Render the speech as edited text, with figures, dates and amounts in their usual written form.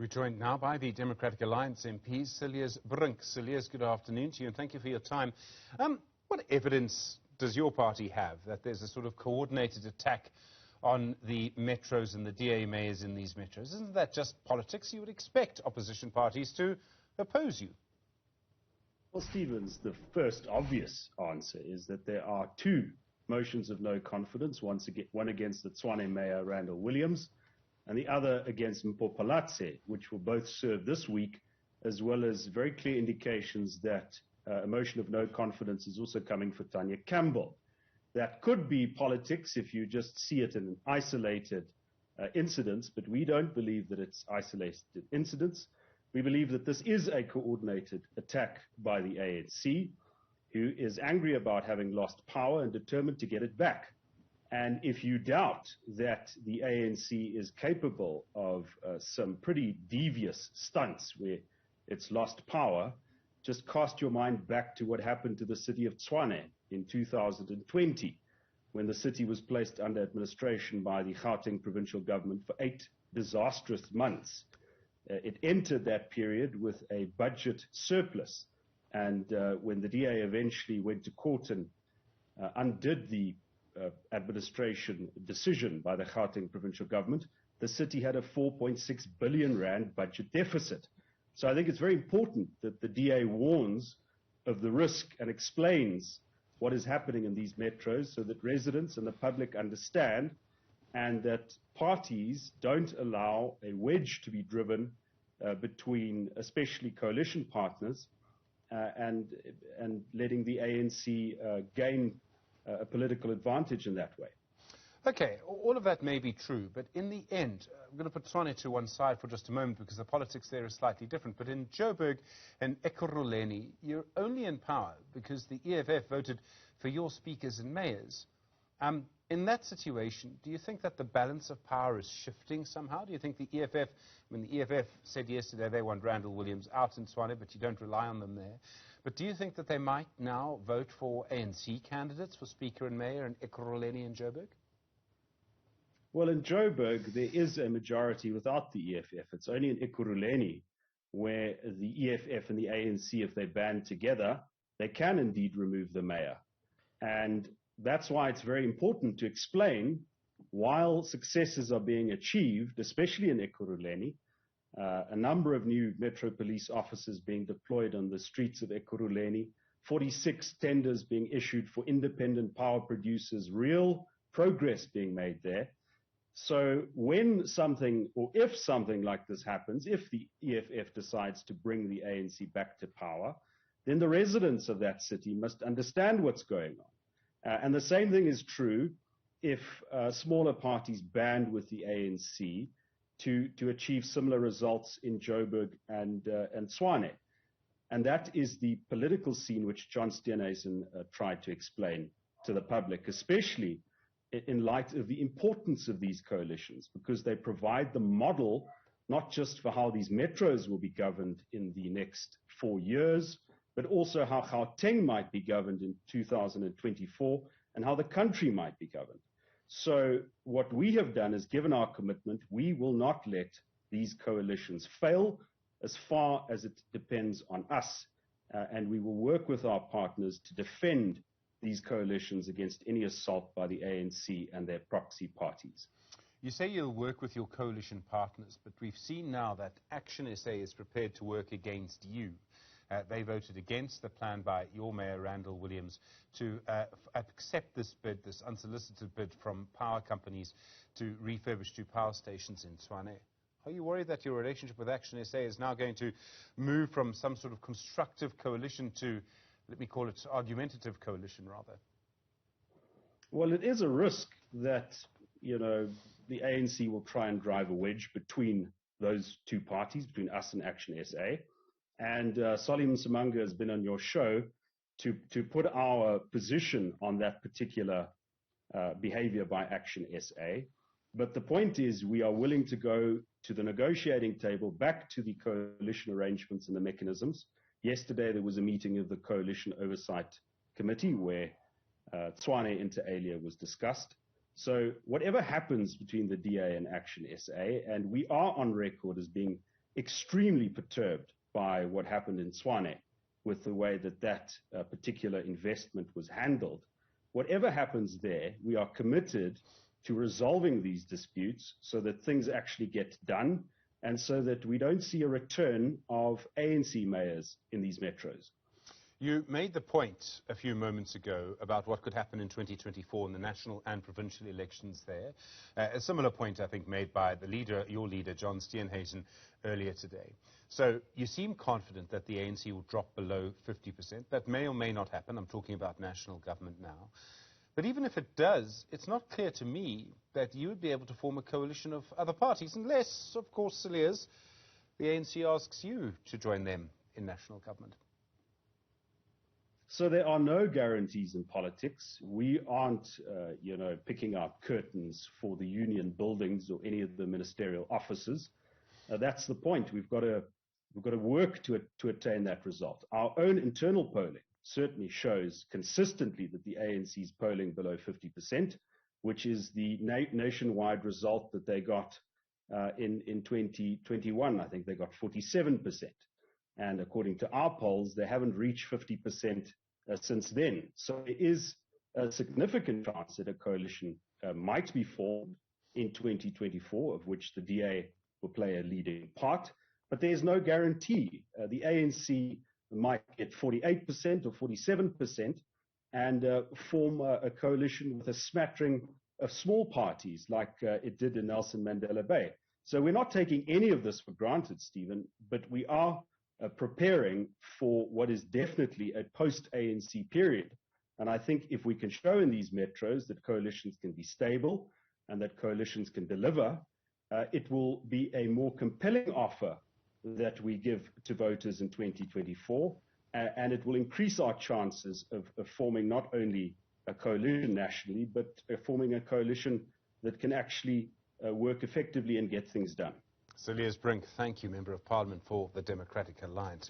We're joined now by the Democratic Alliance MP Cilliers Brink. Cilliers, good afternoon to you and thank you for your time. What evidence does your party have that there's a sort of coordinated attack on the metros and the DA mayors in these metros? Isn't that just politics? You would expect opposition parties to oppose you. Well, Stevens, the first obvious answer is that there are two motions of no confidence, one against the Tshwane Mayor, Randall Williams, and the other against MP Cilliers, which will both serve this week, as well as very clear indications that a motion of no confidence is also coming for Tanya Campbell. That could be politics if you just see it in an isolated incidents, but we don't believe that it's isolated incidents. We believe that this is a coordinated attack by the ANC, who is angry about having lost power and determined to get it back. And if you doubt that the ANC is capable of some pretty devious stunts where it's lost power, just cast your mind back to what happened to the city of Tshwane in 2020, when the city was placed under administration by the Gauteng provincial government for 8 disastrous months. It entered that period with a budget surplus, and when the DA eventually went to court and undid the administration decision by the Gauteng provincial government, the city had a 4.6 billion rand budget deficit. So I think it's very important that the DA warns of the risk and explains what is happening in these metros so that residents and the public understand, and that parties don't allow a wedge to be driven between especially coalition partners and letting the ANC gain a political advantage in that way. Okay, all of that may be true, but in the end, I'm going to put Tshwane to one side for just a moment because the politics there is slightly different. But in Joburg and Ekurhuleni, you're only in power because the EFF voted for your speakers and mayors. In that situation, do you think that the balance of power is shifting somehow? Do you think the EFF, the EFF said yesterday they want Randall Williams out in Tshwane, but you don't rely on them there. But do you think that they might now vote for ANC candidates for Speaker and Mayor in Ekurhuleni and Joburg? Well, in Joburg, there is a majority without the EFF. It's only in Ekurhuleni where the EFF and the ANC, if they band together, they can indeed remove the mayor. And that's why it's very important to explain, while successes are being achieved, especially in Ekurhuleni, a number of new Metro Police officers being deployed on the streets of Ekurhuleni, 46 tenders being issued for independent power producers, real progress being made there. So when something, or if something like this happens, if the EFF decides to bring the ANC back to power, then the residents of that city must understand what's going on. And the same thing is true if smaller parties band with the ANC to achieve similar results in Joburg and Tshwane. And that is the political scene which John Steenhuisen tried to explain to the public, especially in light of the importance of these coalitions, because they provide the model not just for how these metros will be governed in the next 4 years, but also how Gauteng might be governed in 2024 and how the country might be governed. So what we have done is given our commitment. We will not let these coalitions fail as far as it depends on us, and we will work with our partners to defend these coalitions against any assault by the ANC and their proxy parties. You say you'll work with your coalition partners, but we've seen now that Action SA is prepared to work against you. They voted against the plan by your Mayor, Randall Williams, to accept this bid, this unsolicited bid from power companies to refurbish 2 power stations in Tshwane. Are you worried that your relationship with Action SA is now going to move from some sort of constructive coalition to, let me call it, argumentative coalition, rather? Well, it is a risk that, the ANC will try and drive a wedge between those 2 parties, between us and Action SA. And Salim Simanga has been on your show to put our position on that particular behavior by Action SA. But the point is, we are willing to go to the negotiating table, back to the coalition arrangements and the mechanisms. Yesterday, there was a meeting of the Coalition Oversight Committee where Tshwane inter alia was discussed. So whatever happens between the DA and Action SA, and we are on record as being extremely perturbed by what happened in Tshwane with the way that particular investment was handled. Whatever happens there, we are committed to resolving these disputes so that things actually get done and so that we don't see a return of ANC mayors in these metros. You made the point a few moments ago about what could happen in 2024 in the national and provincial elections there. A similar point, I think, made by the leader, your leader, John Steenhuisen, earlier today. So you seem confident that the ANC will drop below 50%. That may or may not happen. I'm talking about national government now. But even if it does, it's not clear to me that you would be able to form a coalition of other parties, unless, of course, Cilliers, the ANC asks you to join them in national government. So there are no guarantees in politics. We aren't, picking out curtains for the union buildings or any of the ministerial offices. That's the point. We've got to work to attain that result. Our own internal polling certainly shows consistently that the ANC is polling below 50%, which is the nationwide result that they got in 2021. I think they got 47%. And according to our polls, they haven't reached 50% since then. So there is a significant chance that a coalition might be formed in 2024, of which the DA will play a leading part. But there's no guarantee. The ANC might get 48% or 47% and form a coalition with a smattering of small parties like it did in Nelson Mandela Bay. So we're not taking any of this for granted, Stephen, but we are preparing for what is definitely a post-ANC period. And I think if we can show in these metros that coalitions can be stable and that coalitions can deliver, it will be a more compelling offer that we give to voters in 2024, and it will increase our chances of forming not only a coalition nationally, but forming a coalition that can actually work effectively and get things done. Cilliers Brink, thank you, Member of Parliament for the Democratic Alliance.